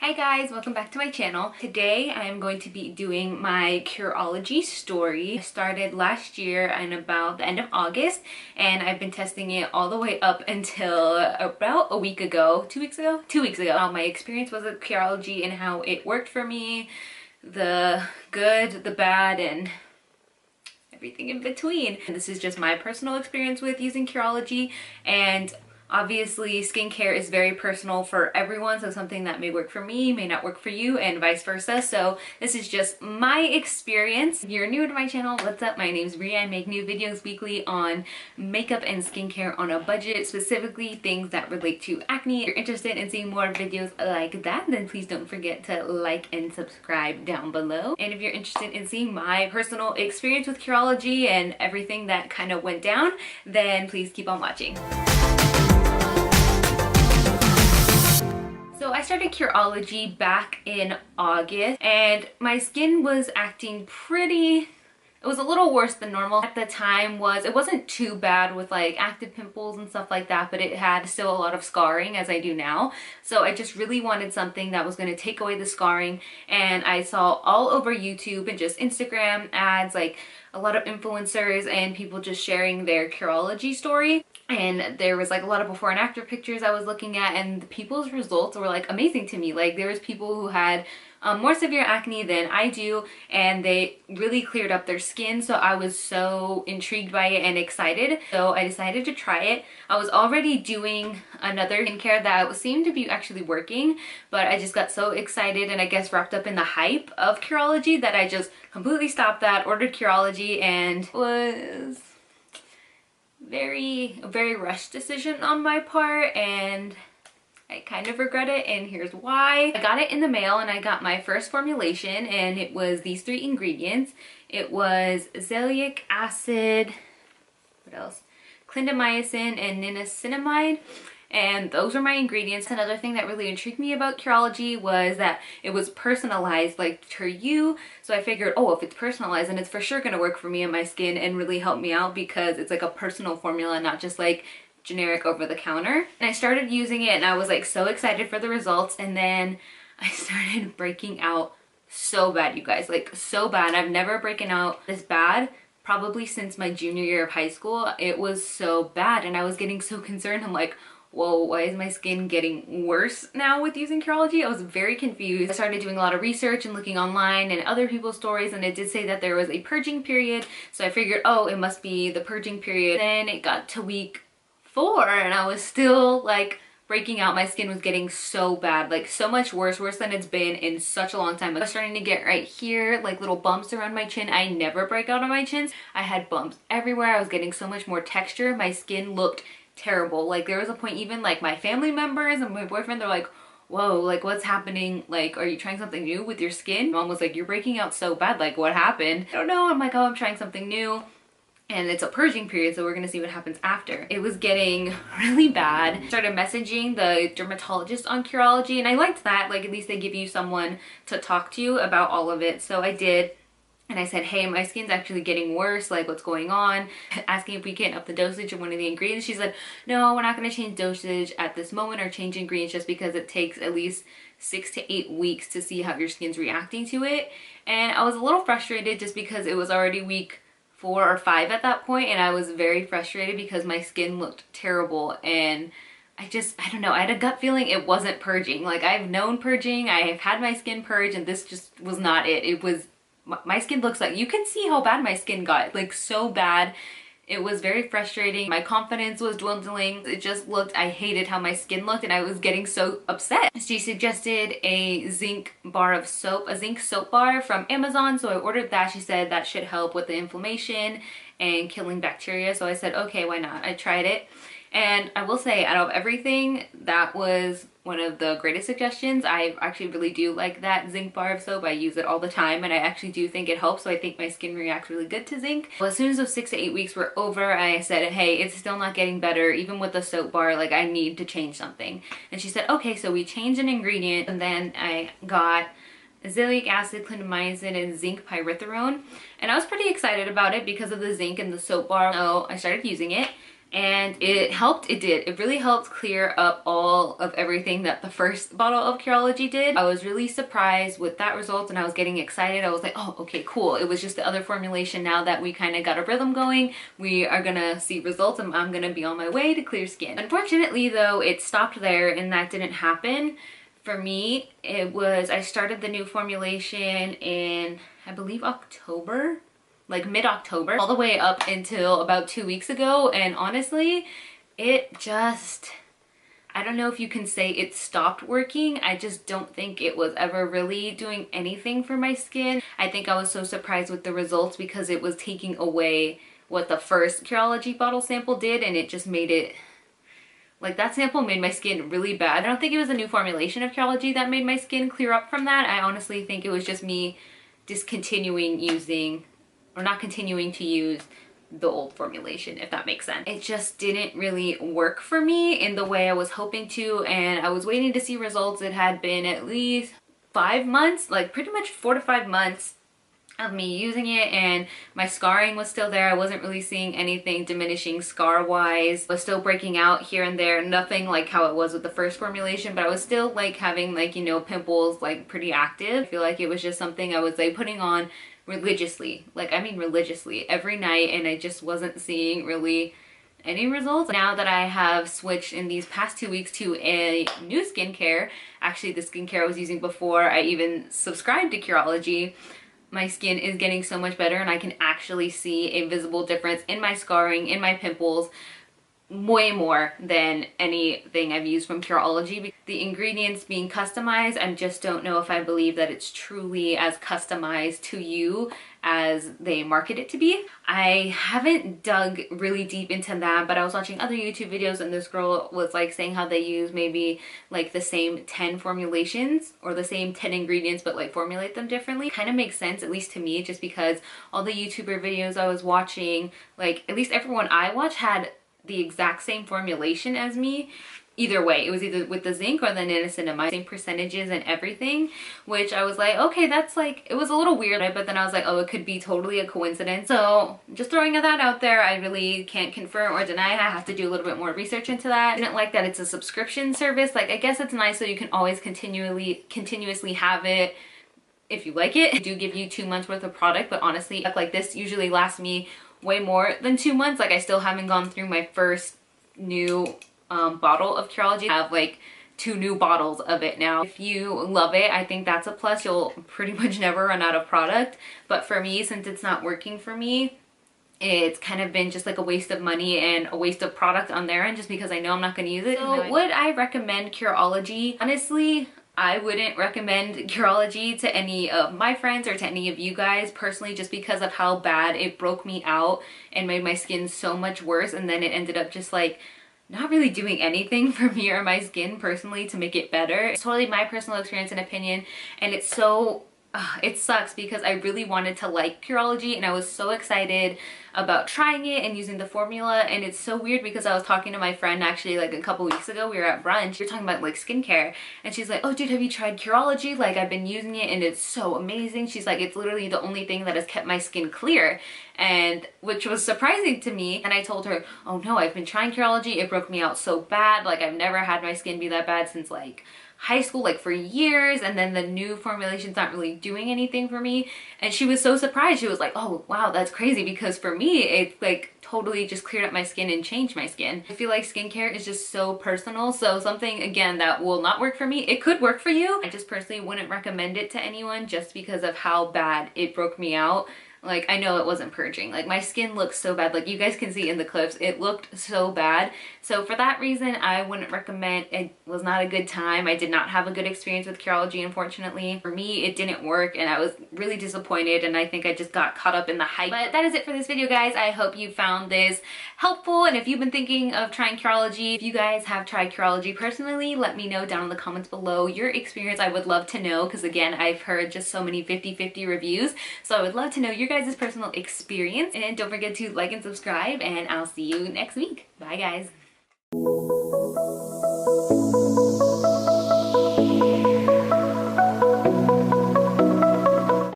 Hi guys, welcome back to my channel. Today I am going to be doing my Curology story. I started last year in about the end of August, and I've been testing it all the way up until about a week ago, 2 weeks ago? 2 weeks ago. My experience was with Curology and how it worked for me, the good, the bad, and everything in between. And this is just my personal experience with using Curology, and obviously skincare is very personal for everyone, so something that may work for me may not work for you and vice versa. So this is just my experience. If you're new to my channel, what's up? My name's Bria. I make new videos weekly on makeup and skincare on a budget, specifically things that relate to acne. If you're interested in seeing more videos like that, then please don't forget to like and subscribe down below. And if you're interested in seeing my personal experience with Curology and everything that kind of went down, then please keep on watching. So I started Curology back in August, and my skin was acting it was a little worse than normal. At the time it wasn't too bad with like active pimples and stuff like that, but it had still a lot of scarring as I do now. So I just really wanted something that was going to take away the scarring, and I saw all over YouTube and just Instagram ads, like a lot of influencers and people just sharing their Curology story. And there was like a lot of before and after pictures I was looking at, and the people's results were like amazing to me. Like there was people who had more severe acne than I do, and they really cleared up their skin. So I was so intrigued by it and excited. So I decided to try it. I was already doing another skincare that seemed to be actually working, but I just got so excited and I guess wrapped up in the hype of Curology that I just completely stopped that, ordered Curology, and was very rushed decision on my part, and I kind of regret it, and here's why. I got it in the mail and I got my first formulation, and it was these 3 ingredients. It was azelaic acid, what else? Clindamycin and niacinamide. And those were my ingredients. Another thing that really intrigued me about Curology was that it was personalized, like for you. So I figured, oh, if it's personalized, then it's for sure gonna work for me and my skin and really help me out, because it's like a personal formula, not just like generic over the counter. And I started using it and I was like so excited for the results, and then I started breaking out so bad, you guys, like so bad. I've never broken out this bad probably since my junior year of high school. It was so bad, and I was getting so concerned. I'm like, whoa, why is my skin getting worse now with using Curology? I was very confused. I started doing a lot of research and looking online and other people's stories, and it did say that there was a purging period. So I figured, oh, it must be the purging period. Then it got to week 4 and I was still like breaking out. My skin was getting so bad, like so much worse than it's been in such a long time. I was starting to get right here like little bumps around my chin. I never break out on my chins. I had bumps everywhere. I was getting so much more texture. My skin looked terrible. Like there was a point, even like my family members and my boyfriend, they're like, whoa, like what's happening? Like, are you trying something new with your skin? Mom was like, you're breaking out so bad, like what happened? I don't know. I'm like, oh, I'm trying something new, and it's a purging period, so we're gonna see what happens after. It was getting really bad. I started messaging the dermatologist on Curology, and I liked that. Like at least they give you someone to talk to about all of it. So I did. And I said, hey, my skin's actually getting worse, like what's going on? Asking if we can up the dosage of one of the ingredients. She said, no, we're not gonna change dosage at this moment or change ingredients, just because it takes at least 6 to 8 weeks to see how your skin's reacting to it. And I was a little frustrated just because it was already week 4 or 5 at that point, and I was very frustrated because my skin looked terrible, and I don't know, I had a gut feeling it wasn't purging. Like I've known purging, I have had my skin purge, and this just was not it. It was, my skin looks like, you can see how bad my skin got, like so bad. It was very frustrating. My confidence was dwindling. It just looked, I hated how my skin looked, and I was getting so upset. She suggested a zinc bar of soap, a zinc soap bar from Amazon. So I ordered that. She said that should help with the inflammation and killing bacteria. So I said, okay, why not? I tried it. And I will say, out of everything, that was one of the greatest suggestions. I actually really do like that zinc bar of soap. I use it all the time, and I actually do think it helps. So I think my skin reacts really good to zinc. Well, as soon as those 6 to 8 weeks were over, I said, hey, it's still not getting better. Even with the soap bar, like I need to change something. And she said, okay, so we changed an ingredient, and then I got azelaic acid, clindamycin, and zinc pyrethroid. And I was pretty excited about it because of the zinc and the soap bar. So I started using it. and it helped. It really helped clear up all of everything that the first bottle of Curology did. I was really surprised with that result, and I was getting excited. I was like, oh, okay, cool. It was just the other formulation. Now that we kind of got a rhythm going, we are gonna see results, and I'm gonna be on my way to clear skin. Unfortunately though, it stopped there, and that didn't happen. For me, I started the new formulation in, I believe, October, like mid-October, all the way up until about 2 weeks ago. And honestly, it just, I don't know if you can say it stopped working. I just don't think it was ever really doing anything for my skin. I think I was so surprised with the results because it was taking away what the first Curology bottle sample did, and it just made it, like, that sample made my skin really bad. I don't think it was a new formulation of Curology that made my skin clear up from that. I honestly think it was just me discontinuing using, or not continuing to use, the old formulation, if that makes sense. It just didn't really work for me in the way I was hoping to, and I was waiting to see results. It had been at least 5 months, like pretty much 4 to 5 months of me using it, and my scarring was still there. I wasn't really seeing anything diminishing scar wise. I was still breaking out here and there, nothing like how it was with the first formulation, but I was still like having, like, you know, pimples, like pretty active. I feel like it was just something I was like putting on religiously, like I mean religiously, every night, and I just wasn't seeing really any results. Now that I have switched in these past 2 weeks to a new skincare, actually the skincare I was using before I even subscribed to Curology, my skin is getting so much better, and I can actually see a visible difference in my scarring, in my pimples, way more than anything I've used from Curology. The ingredients being customized, I just don't know if I believe that it's truly as customized to you as they market it to be. I haven't dug really deep into that, but I was watching other YouTube videos, and this girl was like saying how they use maybe like the same 10 formulations or the same 10 ingredients but like formulate them differently. Kind of makes sense, at least to me, just because all the YouTuber videos I was watching, like at least everyone I watched had the exact same formulation as me. Either way, it was either with the zinc or the niacinamide, same percentages and everything, which I was like, okay, that's like, it was a little weird, but then I was like, oh, it could be totally a coincidence. So just throwing that out there, I really can't confirm or deny. I have to do a little bit more research into that. I didn't like that it's a subscription service. Like, I guess it's nice so you can always continuously have it if you like it. They do give you 2 months worth of product, but honestly, like this usually lasts me way more than 2 months. Like, I still haven't gone through my first new bottle of Curology. I have like 2 new bottles of it now. If you love it, I think that's a plus. You'll pretty much never run out of product. But for me, since it's not working for me, it's kind of been just like a waste of money and a waste of product on their end, just because I know I'm not going to use it. So would I recommend Curology? Honestly, I wouldn't recommend Curology to any of my friends or to any of you guys personally, just because of how bad it broke me out and made my skin so much worse. And then it ended up just like not really doing anything for me or my skin personally to make it better. It's totally my personal experience and opinion, and it's so it sucks because I really wanted to like Curology, and I was so excited about trying it and using the formula. And it's so weird because I was talking to my friend actually like a couple weeks ago. We were at brunch, we were talking about like skincare, and she's like, oh dude, have you tried Curology? Like, I've been using it and it's so amazing. She's like, it's literally the only thing that has kept my skin clear, and which was surprising to me. And I told her, oh no, I've been trying Curology, it broke me out so bad. Like, I've never had my skin be that bad since like high school, like for years, and then the new formulation's not really doing anything for me. And she was so surprised. She was like, oh wow, that's crazy, because for me it's like totally just cleared up my skin and changed my skin. I feel like skincare is just so personal, so something again that will not work for me, it could work for you. I just personally wouldn't recommend it to anyone just because of how bad it broke me out. Like, I know it wasn't purging. Like, my skin looks so bad. Like, you guys can see in the clips, it looked so bad. So for that reason, I wouldn't recommend. It was not a good time. I did not have a good experience with Curology, unfortunately. For me, it didn't work, and I was really disappointed, and I think I just got caught up in the hype. But that is it for this video, guys. I hope you found this helpful, and if you've been thinking of trying Curology, if you guys have tried Curology personally, let me know down in the comments below your experience. I would love to know, because again, I've heard just so many 50-50 reviews, so I would love to know your guys' personal experience. And don't forget to like and subscribe, and I'll see you next week. Bye guys.